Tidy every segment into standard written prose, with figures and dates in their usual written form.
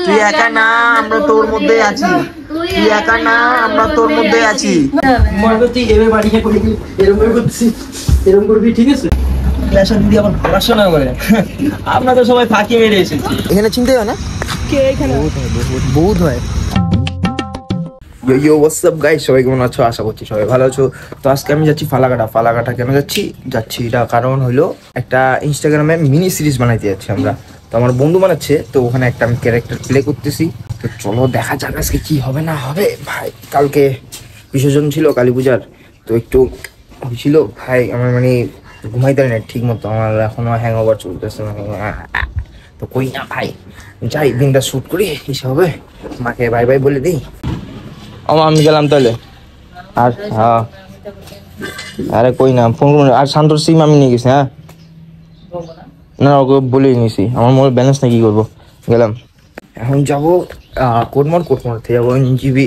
তুই একা না, আমরা তোর মধ্যে আছি। তুই একা না, আমরা তোর মধ্যে আছি। তুই এভাবে বাড়ি করবি, এরকম করছিস, এরকম করবি, ঠিক আছে? যদি আবার পড়াশোনা করে, আমরা তো সবাই ফাঁকি মেরে এসেছি। এখানে চিনতে হয় না কে? এখানে বহুত হয়। ইয়ো হোয়াটস আপ গাইস, সবাই কেমন আছো? আশা করছি সবাই ভালো আছো। তো আজকে আমি যাচ্ছি ফালাকাটা কেন যাচ্ছি এটা কারণ হলো একটা ইনস্টাগ্রামে মিনি সিরিজ বানাইতে যাচ্ছি আমরা। তো আমার বন্ধু বানাচ্ছে, তো ওখানে একটা আমি ক্যারেক্টার প্লে করতেছি। তো চলো দেখা যাক আজকে কি হবে না হবে। ভাই কালকে বিসর্জন ছিল কালী পূজার, তো একটু হয়েছিল ভাই, আমার মানে ঘুমাইতে পারি না ঠিক মতো, আমার এখনো হ্যাং ওভার চলতেছে। তো কই না ভাই, যাই দিনটা শ্যুট করি, এসে হবে মাকে বাই বাই বলে দিই। আমি গেলাম তাহলে। আর হ্যাঁ, আরে কই না ফোন করুন। আর শান্তর সিম আমি নিয়ে গেছি। হ্যাঁ না, ওকে বলেই নিয়েছি, আমার মোবাইল ব্যালেন্স না, কি করবো। গেলাম, এখন যাবো কোটমোড় থেকে যাবো এনজিবি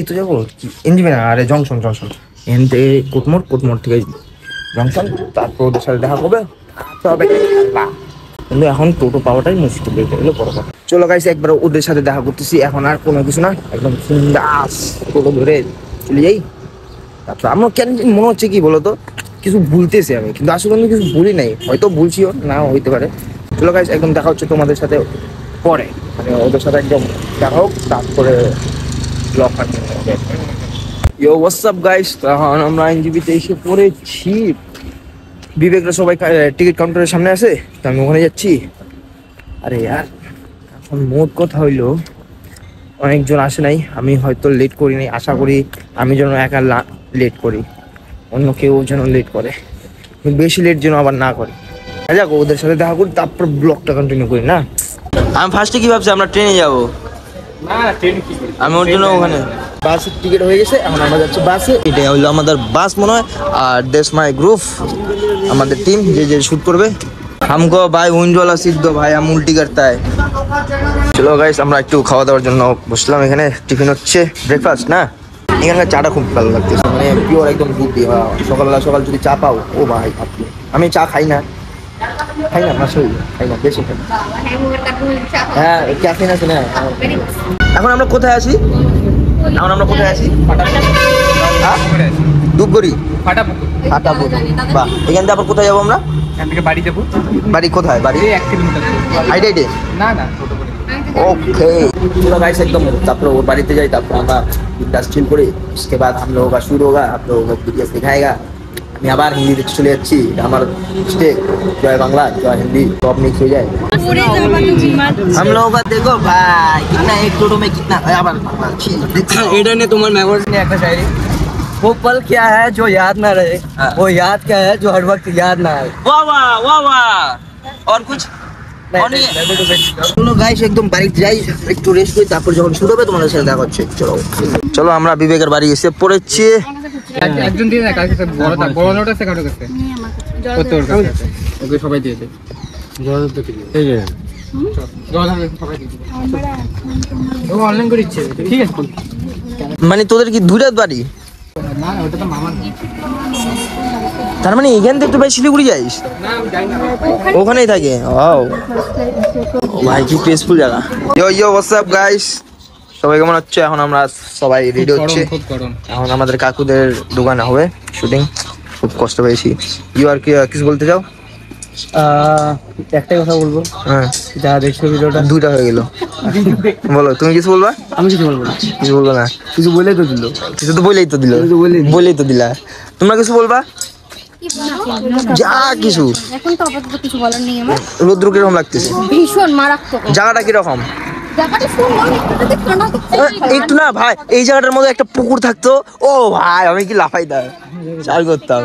তো যাবো, এনজিবি না, আরে জংশন এখান থেকে কোটমোড় থেকে জংশন, তারপর ওদের সাথে দেখা করবে। কিন্তু এখন টোটো পাওয়াটাই মুশকিল, এগুলো বড় কথা। চলো গাইস, একবার ওদের সাথে দেখা করতেছি। এখন আর কোনো কিছু না, একদম বিন্দাস টোটো ধরে চলে যাই। তারপর আমার কেন মনে হচ্ছে কি বলতো, কিছু ভুলতেছি আমি, কিন্তু আসলে আমি কিছু ভুলি নাই, হয়তো ভুলছিও না হইতে পারে। চলো গাইস, একদম দেখা হচ্ছে তোমাদের সাথে পরে, মানে ওদের সাথে একদম দেখা হোক, তারপরে ব্লগ কন্টিনিউ হবে। ইয়ো হোয়াটস আপ গাইস, এখন আমরা এনজিবিতে এসে পড়েছি। বিবেকরা সবাই টিকিট কাউন্টারের সামনে আছে, তো আমি ওখানে যাচ্ছি। আরে ইয়ার, এখন মোট কথা হইলো অনেকজন আসে নাই, আমি হয়তো লেট করি নাই। আশা করি আমি যেন একা লেট করি, অন্য কেউ যেন লেট করে, বেশি লেট যেন আবার না করে। যাক, ওদের সাথে দেখা করি, তারপর ব্লগটা কন্টিনিউ করি না। আমি ফার্স্টে কি ভাবছি আমরা ট্রেনে যাবো, আমি ওর জন্য ওখানে বাসের টিকিট হয়ে গেছে, এখন আমরা যাচ্ছি বাসে। এটা হইলো আমাদের বাস মনে হয়, আর দেশ মাই গ্রুপ আমাদের টিম যে শুট করবে। हमको भाई ऊंज वाला सीट दो भाई, हम उल्टी करता है। চলো গাইস, আমরা একটু খাওয়া দাওয়ার জন্য বসলাম। এখানে টিফিন হচ্ছে, ব্রেকফাস্ট না, এখানকার চাটা খুব ভালো লাগতেছে, মানে পিওর একদম দুধ দিয়ে। সকাল যদি চা পাও, ও ভাই আমি চা খাই না মাসুল, খাই না বেশি খাই। হ্যাঁ ক্যাফিন আছে না। এখন আমরা কোথায় আছি? ধূপগুড়ি ফাটাপুর। বাহ, এখান থেকে আবার কোথায় যাবো আমরা? বাড়ি কোথায়? বাড়ি 1 কিলোমিটার হাইডে না ओके। चलो गाइस, एकदम तापर वो बाड़ीते जाई, तापर আমরা বিন্দাস চিল করি। उसके बाद हम लोगों का शुरू होगा, आप लोगों को वीडियो दिखाएगा। আমি আবার হিন্দি চলে যাচ্ছি, আমার স্টেক জয় বাংলা জয় हिंदी टॉप मिक्स हो जाए। हम लोगों का देखो भाई, कितना एक टोटो में कितना আবার এটা ने তোমার মেমোরিজ ने একটা शायरी, वो पल क्या है जो याद ना रहे, वो याद क्या है जो हर वक्त याद ना आए। वाह वाह और कुछ চলো গাইস, একদম বাড়িতে যাই, একটু রেস্ট করি, তারপর যখন শুরু হবে তোমাদের সাথে দেখা হচ্ছে। চলো আমরা বিবেকের বাড়ি এসে পড়েছি। একজন দিয়ে না, কাছে বড় নোট আছে কারো কাছে, কত ওর কাছে ওকে সবাই দিয়ে দে। জল তো কি এই যে জল আমি সবাই দিয়ে দিই, ও অনলাইন করে দিচ্ছে, ঠিক আছে। মানে তোদের কি দুই রাত বাড়ি? না ওটা তো মামার। তার মানে এখান থেকে একটু ভাই শিলিগুড়ি যাইস? না আমি যাই না, ওখানেই থাকে। ও ভাই কি পিসফুল জায়গা। ইয়ো হোয়াটস আপ গাইস, সবাই কেমন হচ্ছে? এখন আমরা সবাই রেডি হচ্ছে, এখন আমাদের কাকুদের দোকানে হবে শুটিং। খুব কষ্ট পেয়েছি। ইউ আর কিছু বলতে চাও? একটাই কথা বলবো, হ্যাঁ যা দেখছো ভিডিওটা 2টা হয়ে গেল। বলো, তুমি কিছু বলবা? আমি কিছু বলবো না। কিছু বলবো না? কিছু বলেই তো দিল, কিছু তো বলেই তো দিলা। তোমরা কিছু বলবা? যা কিছু এখন তো আপাতত কিছু বলার নেই আমার। রোদ্র কিরকম লাগতেছে? ভীষণ মারাত্মক। জায়গাটা কিরকম? জায়গাটা সুন্দর, একটু না ভাই, এই জায়গাটার মধ্যে একটা পুকুর থাকতো, ও ভাই আমি কি লাফাইতাম, চান করতাম।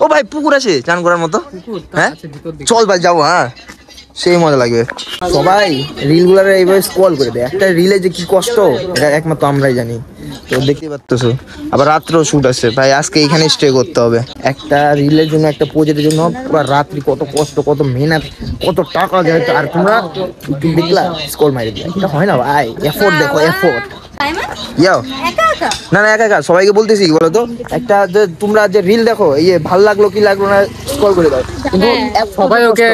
ও ভাই পুকুর আছে চান করার মতো? হ্যাঁ চল ভাই যাবো। হ্যাঁ সেই মজা লাগবে। সবাই রিল গুলার এইভাবে স্ক্রল করে দেয়, একটা রিলে যে কি কষ্ট এটা একমাত্র আমরাই জানি। তো দেখতেই পাচ্ছ, আবার রাত্রেও শুট আছে ভাই, আজকে এখানে স্টে করতে হবে। একটা রিলের জন্য, একটা প্রজেক্টের জন্য পুরো রাত্রি কত কষ্ট, কত মেহনত, কত টাকা যায়। আর তোমরা দেখলা স্ক্রল মারি দিলা, এটা হয় না ভাই। এফোর্ট দেখো, এফোর্ট। ইয়ো না না একা একা সবাইকে বলতেছি কি বলো তো, একটা যে তোমরা যে রিল দেখো এই যে ভালো লাগলো কি লাগলো না স্ক্রল করে দাও, কিন্তু সবাই ওকে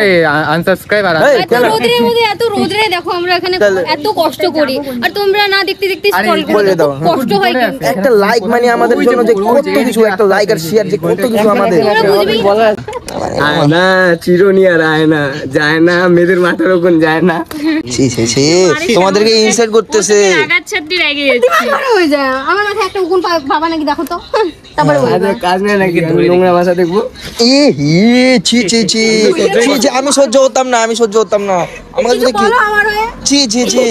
আনসাবস্ক্রাইব আর এত রোদের মধ্যে এত রোদরে দেখো আমরা এখানে এত কষ্ট করি আর তোমরা না দেখতে দেখতে স্ক্রল করে দাও, কষ্ট হয় কিন্তু। একটা লাইক মানে আমাদের জন্য যে কত কিছু, একটা লাইক আর শেয়ার যে কত কিছু আমাদের। না চিরুনি আর আয় না যায় না, মেয়েদের মাথার ওপর যায় না। ছি ছি ছি তোমাদেরকে ইনসাইট করতেছে। আগাচ্ছাটি রেগে যাচ্ছে হয়ে যায়। আমার মাথায় একটা উকুন বাবা নাকি দেখো তো, তারপরে বলবো কাজ নেই নাকি নোংরা ভাষা দেখবো। এ হি ছি ছি ছি ছি ছি আমি সহ্য হতাম না, আমি সহ্য হতাম না। আমার কাছে কি আমার হয়ে ছি ছি ছি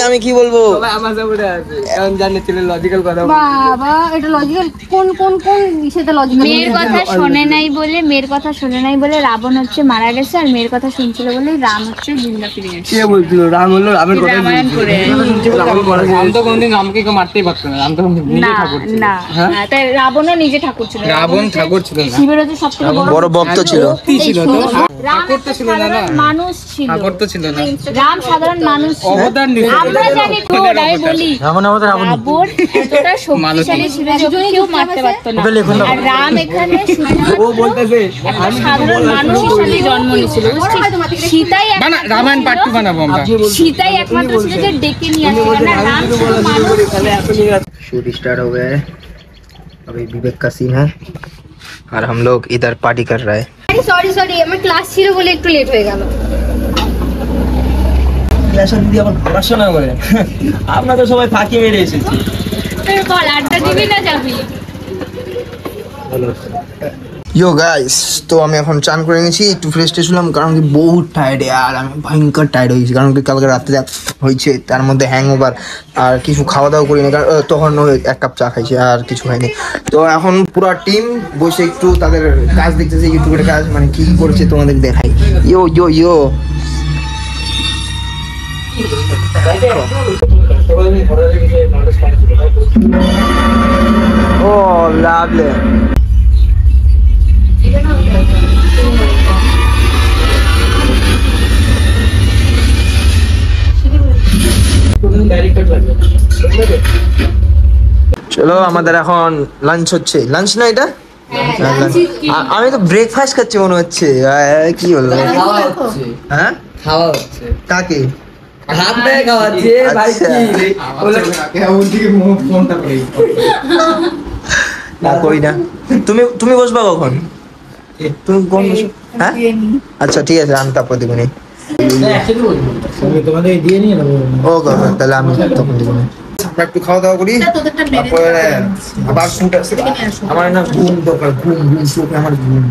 আমি কি বলবো। সবাই আমার সামনে আছে এখন জানে ছিল লজিক্যাল কথা। বাবা এটা লজিক্যাল কোন কোন কোন বিষয়তে লজিক্যাল? মেয়ের কথা শোনে নাই বলে রাবণ হচ্ছে মারা গেছে, আর মেয়ের কথা শুনছিল বলে রাম হচ্ছে জিন্দা ফিরে গেছে। কে বলছিল রাম হলো রামের কথা? রামায়ণ করে রাম তো কোনদিন রামকে কেউ মারতেই পারতো না, রাম তো নিজে না ঠাকুর ছিল। না তাই রাবণও নিজে ঠাকুর ছিল। রাবণ ঠাকুর ছিল না, শিবের হচ্ছে সবথেকে বড় ভক্ত ছিল। ছিল তো রাম ঠাকুর তো ছিল না, না মানুষ ছিল, ঠাকুর তো ছিল না, রাম সাধারণ মানুষ ছিল। অবতার নিছিল। আমরা জানি তো তাই বলি রাবণ এতটা শক্তিশালী ছিল যে ওকে কেউ মারতে পারতো না। আর রাম এখানে ও বলতেছে আমি সাধারণ মানুষ হিসেবে জন্ম নিয়েছিল, বুঝছিস? সীতাই বানা রামায়ণ পার্ট 2 বানাবো আমরা। সীতাই একমাত্র ছিল যে ডেকে নিয়ে আসছিল না, রাম শুধু মানুষ। शूट स्टार्ट हो गया है, अभी विवेक का सीन है और हम लोग इधर पार्टी कर रहे हैं। সরি সরি আমার ক্লাস ছিল বলে একটু লেট হয়ে গেল। দিদি আবার পড়াশোনা করে, আমরা তো সবাই ফাঁকি মেরে এসেছি। বল আড্ডা দিবি না যাবি? यो गाइस তো আমি এখন চান করে নিয়েছি, একটু ফ্রেশ ট্রেশ হলাম, কারণ কি বহুত টায়ার্ড আর আমি ভয়ঙ্কর টায়ার্ড হয়েছি, কারণ কি কালকে রাত্রে হয়েছে, তার মধ্যে হ্যাংওভার আর কিছু খাওয়া দাওয়া করিনি, কারণ তখন ওই 1 কাপ চা খাইছি আর কিছু খাইনি। তো এখন পুরো টিম বসে একটু তাদের কাজ দেখতেছে, ইউটিউবের কাজ মানে কি কি করেছে তোমাদের দেখাই। ইয়ো ইয়ো ইয়ো ও লাভলি। চলো আমাদের এখন লাঞ্চ হচ্ছে, লাঞ্চ না এটা? আমি তো ব্রেকফাস্ট খাচ্ছি মনে হচ্ছে। কি বলবো, হ্যাঁ খাওয়া হচ্ছে, কাকে হাত দেয় খাওয়াচ্ছে ভাই। কি ওদিকে ফোনটা করে না করি না। তুমি বসবা কখন? তুমি কখন বসো? হ্যাঁ আচ্ছা ঠিক আছে, আমি তারপর দেবো নি। তোমাদের দিয়ে নিয়ে নেবো। ও তাহলে আমি তখন দেবো না। আমরা একটু খাওয়া দাওয়া করি, তারপরে আবার শুট আছে। আমার না ঘুম দরকার, ঘুম চোখে আমার ঘুম।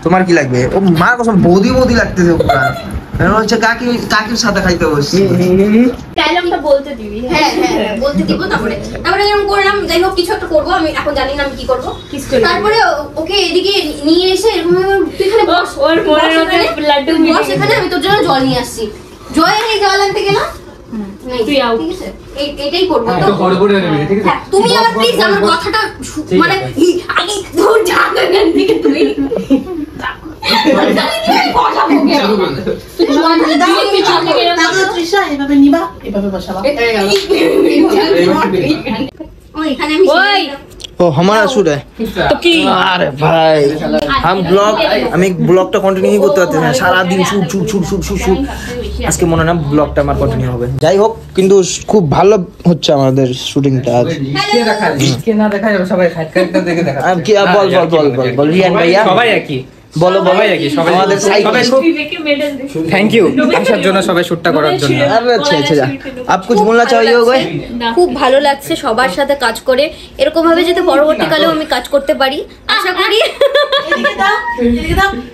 তোমার কি লাগবে? ও মা কসম বৌদি বৌদি লাগতেছে ওটা, মনে হচ্ছে কাকির সাথে খাইতে বসছি। ডায়লগটা বলতে দিবি। হ্যাঁ হ্যাঁ বলতে দিব, তারপরে যেরকম করলাম, যাই হোক কিছু একটা করবো, আমি এখন জানি না আমি কি করবো। তারপরে ওকে এদিকে নিয়ে এসে এরকম তুই এখানে বস, ওর মনের মধ্যে লাড্ডু বস এখানে, আমি তোর জন্য জল নিয়ে আসছি। জয়ের এই জল আনতে গেলাম, তুই আউট। ঠিক আছে এইটাই করবো তো। একটু হড়বড়ে নেবে, ঠিক আছে? হ্যাঁ, তুমি আবার প্লিজ আমার কথাটা মানে আগে ধর জায়গা থেকে তুই ओ हमारा शूट है तो की। अरे भाई हम আমি ব্লগটা কন্টিনিউ করতে পারতেছি না, সারা দিন shoot shoot shoot shoot shoot shoot. আজকে মনে হয় না ব্লগটা আমার কন্টিনিউ হবে। যাই হোক কিন্তু খুব ভালো হচ্ছে আমাদের শুটিংটা আজ। কে না দেখায় সবাই খাইতে দেখে দেখা। কি বল বল বল বল বল রিয়ান ভাইয়া সবাই একই বলো সবাই একই, সবাই আমাদের সবাই খুব থ্যাংক ইউ আসার জন্য, সবাই শুটটা করার জন্য। अरे अच्छा अच्छा आप कुछ बोलना चाहिए हो गए? খুব ভালো লাগছে সবার সাথে কাজ করে, এরকম ভাবে যাতে পরবর্তীকালেও আমি কাজ করতে পারি আশা করি।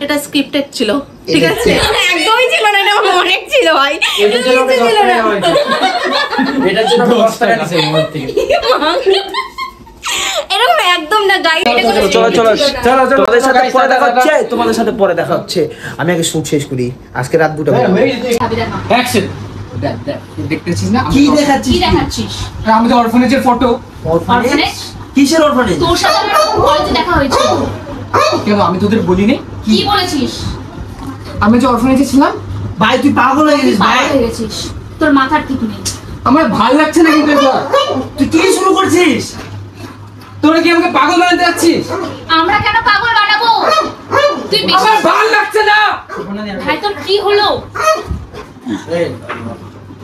এটা স্ক্রিপ্টেড ছিল, ঠিক আছে? একদমই ছিল না, এটা আমার অনেক ছিল ভাই, এটার জন্য 10 টাকা দিছে মোর থেকে। এরকম একদম না গাইড। চলো চলো চলো তোমাদের সাথে পরে দেখা হচ্ছে, তোমাদের সাথে পরে দেখা হচ্ছে। আমি আগে শুট শেষ করি, আজকে রাত 2টা অ্যাকশন দেখতেছিস না? কি দেখাচ্ছিস? কি দেখাচ্ছিস? আমাদের অরফানেজের ফটো। অরফানেজ? কিসের অরফানেজ? তোর সাথে আমার কলেজে দেখা হয়েছিল। কেন আমি তোদের বলিনি? কি বলেছিস? আমি যে অরফানেজে ছিলাম। ভাই তুই পাগল হয়ে গেছিস ভাই। পাগল হয়ে গেছিস, তোর মাথার ঠিক নেই। আমার ভালো লাগছে না কিন্তু এবার। তুই কি শুরু করছিস? তোরা কি আমাকে পাগল বানাতে যাচ্ছিস? আমরা কেন পাগল বানাবো? তুই বেশি আমার ভালো লাগছে না। ভাই তোর কি হলো?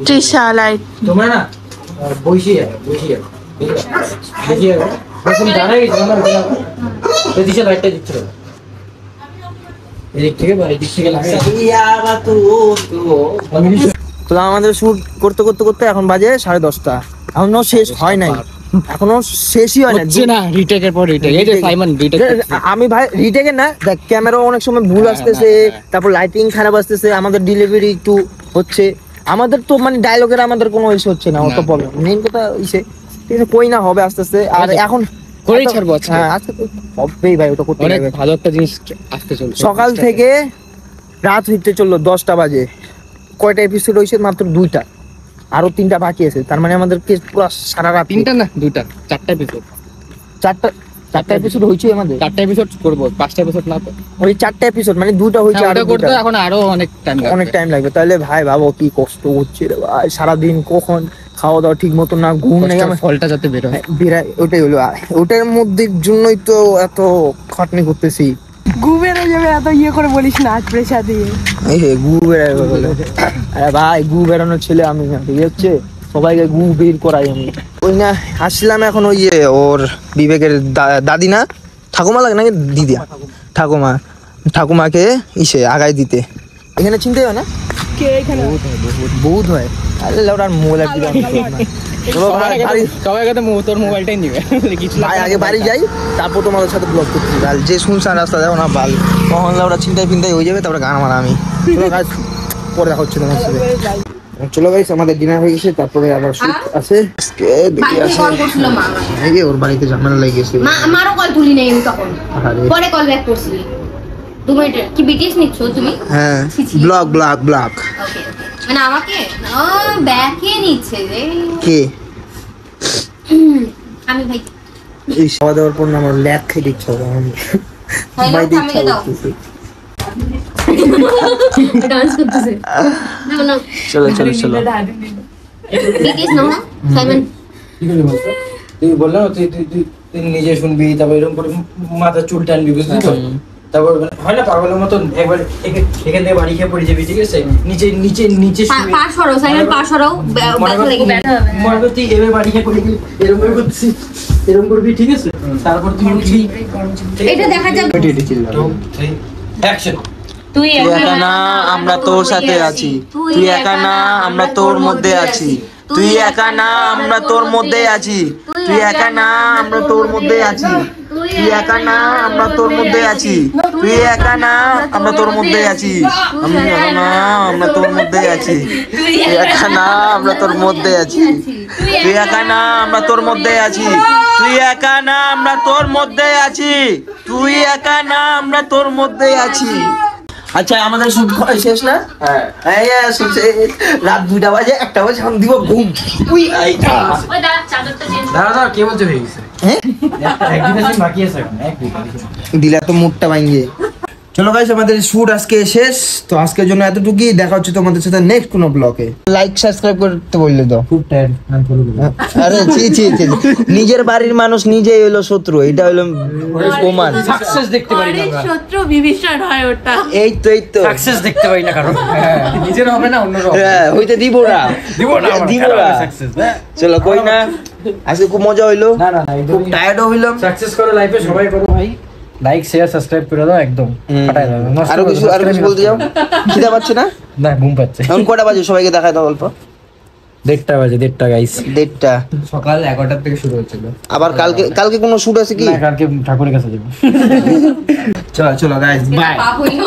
তৃষা লাইট তোমরা না বসিয়ে দেখিয়ে বসুন জানাই দিশা লাইটটা দিচ্ছিল এদিক থেকে বা এদিক থেকে লাগে তো আমাদের শুট করতে করতে করতে এখন বাজে 10:30। এখনো শেষ হয় নাই, এখনো শেষই হয় না। রিটেকের পর রিটেক। এই যে সাইমন রিটেক। আমি ভাই রিটেকে না, দেখ ক্যামেরা অনেক সময় ভুল আসতেছে, তারপর লাইটিং খারাপ আসতেছে, আমাদের ডেলিভারি একটু হচ্ছে, আমাদের তো মানে ডায়লগের আমাদের কোনো ইস্যু হচ্ছে না, অত প্রবলেম মেইন কথা ইসে ঠিক আছে, কই না হবে আস্তে আস্তে। আর এখন করেই ছাড়বো আজকে। হ্যাঁ আজকে তো হবেই ভাই, ওটা করতে অনেক হবে। ভালো একটা জিনিস আসতে চলছে। সকাল থেকে রাত হইতে চললো 10টা বাজে, কয়টা এপিসোড হয়েছে? মাত্র 2টা, আরো 3টা বাকি আছে। তার মানে আমাদেরকে পুরো সারা রাত 3টা না 2টা 4টা এপিসোড। 4টা এপিসোড হয়েছে আমাদের। 4টা এপিসোড করব, 5টা এপিসোড না তো। ওই 4টা এপিসোড মানে 2টা হয়েছে, আর ওটা করতে এখন আরো অনেক টাইম লাগবে। অনেক টাইম লাগবে। তাহলে ভাই ভাবো কি কষ্ট হচ্ছে রে ভাই, সারাদিন কখন খাওয়া দাওয়া ঠিক মতো না, ঘুম নেই আমার, ফলটা যাতে বের হয়। বিরাট ওটাই হলো। ওটার মধ্যে জন্যই তো এত খাটনি করতেছি। গু বেরো যাবে, এত ইয়ে করে বলিস না, প্রেশার দিয়ে। এই হে গু বেরাবে বলে, আরে ভাই গু বেরানোর ছেলে আমি না, ঠিক আছে? সবাইকে গু বের করাই আমি। ওই না আসলাম এখন, ওই যে ওর বিবেকের দাদি না ঠাকুমা লাগে নাকি দিদি, ঠাকুমাকে ইসে আগায় দিতে। এখানে চিনতে হয় না, কে এখানে? বহুত হয়। আরে ওটার মোবাইল দিলাম। চলো ভাই বাড়ি, সবাই কথা তোর মোবাইলটাই নিবে কিছু ভাই আগে বাড়ি যাই, তারপর তোমাদের সাথে ব্লগ করছি। আর যে শুনছান রাস্তা যাবো না বাল, তখন ওরা চিন্তায় ফিন্তায় হয়ে যাবে, তারপরে গান মারা আমি। চলো গাছ পরে দেখা হচ্ছে তোমার সাথে। চলো গাইস, আমাদের ডিনার হয়ে গেছে, তারপরে আবার শুট আছে। আজকে দেখি বাড়িতে আছে কল করছিল মা আমাকে। এই যে ওর বাড়িতে ঝামেলা লেগে গেছে। আমারও কল তুলি নাই আমি তখন, আরে পরে কল ব্যাক করছিলি। 2 মিনিট কি বিটিএস নিচ্ছ তুমি? হ্যাঁ, ছি, ছি। ব্লগ ওকে মানে আমাকে ব্যাকে নিচ্ছে রে। কে আমি ভাই এই খাওয়া দাওয়ার পর না আমার ল্যাদ খেতে ইচ্ছা হবে, আমার ভাই ঘুমাই দিতে থামিয়ে ইচ্ছা দাও। করতেছে। ডান্স করতেছে। না না চলো বিটিএস নাও না সাইমন। কি করবি বলতো? তুই বললাম তুই নিজে শুনবি, তারপর এরকম করে মাথা চুল টানবি, বুঝলি তো? তারপর হয় না পাগলের মতন একবার এখান থেকে বাড়ি খেয়ে পড়ে যাবি, ঠিক আছে? নিচে শুবি। পাশ সরাও সাইমন, পাশ সরাও, ব্যথা লেগে যাবে। মনে কর তুই এভাবে বাড়ি খেয়ে পড়ে গেলি, এরকম করে করছিস, এরকম করবি, ঠিক আছে? তারপর তুই উঠবি। এটা দেখা যাবে। অ্যাকশন। তুই একা না, আমরা তোর সাথে আছি। তুই একা না, আমরা তোর মধ্যে আছি। তুই একা না, আমরা তোর মধ্যে আছি। তুই একা না, আমরা তোর মধ্যে আছি। তুই একা না, আমরা তোর মধ্যে আছি। তুই একা না, আমরা তোর মধ্যে আছি। আমি একা না, আমরা তোর মধ্যে আছি। তুই একা না, আমরা তোর মধ্যে আছি। তুই একা না, আমরা তোর মধ্যে আছি। তুই একা না, আমরা তোর মধ্যে আছি। তুই একা না, আমরা তোর মধ্যে আছি। আচ্ছা আমাদের শুট শেষ না? হ্যাঁ শুট শেষ। রাত 2টা বাজে, 1টা বাজে, এখন দিব ঘুম। উই আইটা ওই দাঁড়া, চাদরটা চেঞ্জ দাঁড়া কে বলছে হয়ে গেছে? হ্যাঁ একদিন আছে বাকি আছে এখন, একদিন। দিলা তো মুডটা ভাঙিয়ে। চলো গাইস, আমাদের শুট আজকে শেষ। তো আজকের জন্য এতটুকুই, দেখা হচ্ছে তোমাদের সাথে নেক্সট কোনো ব্লগে। লাইক সাবস্ক্রাইব করতে বললে তো। খুব টায়ার্ড, আমি ফলো করব। আরে ছি, নিজের বাড়ির মানুষ নিজেই হইলো শত্রু, এটা হইলো প্রমাণ। সাকসেস দেখতে পারি না আমরা। শত্রু বিভীষণ হয় ওটা। এই তো সাকসেস দেখতে পারি না কারণ নিজের হবে না অন্যর হবে। হ্যাঁ হইতে দিব না দিব না। সাকসেস চলো কই না, আজকে খুব মজা হইলো, না খুব টায়ার্ডও হইলাম। সাকসেস করো লাইফে, সবাই করো ভাই। লাইক শেয়ার সাবস্ক্রাইব করে দাও, একদম ফাটাই দাও। আরো কিছু বলতে যাও? খিদা পাচ্ছে না? না ঘুম পাচ্ছে। এখন কটা বাজে সবাইকে দেখায় দাও অল্প। 1:30 বাজে, 1:30 গাইস। 1:30। সকাল 11টা থেকে শুরু হচ্ছিল। আবার কালকে কোনো শুট আছে কি? না কালকে ঠাকুরের কাছে যাবো। চলো গাইস বাই। পাপ হইলো।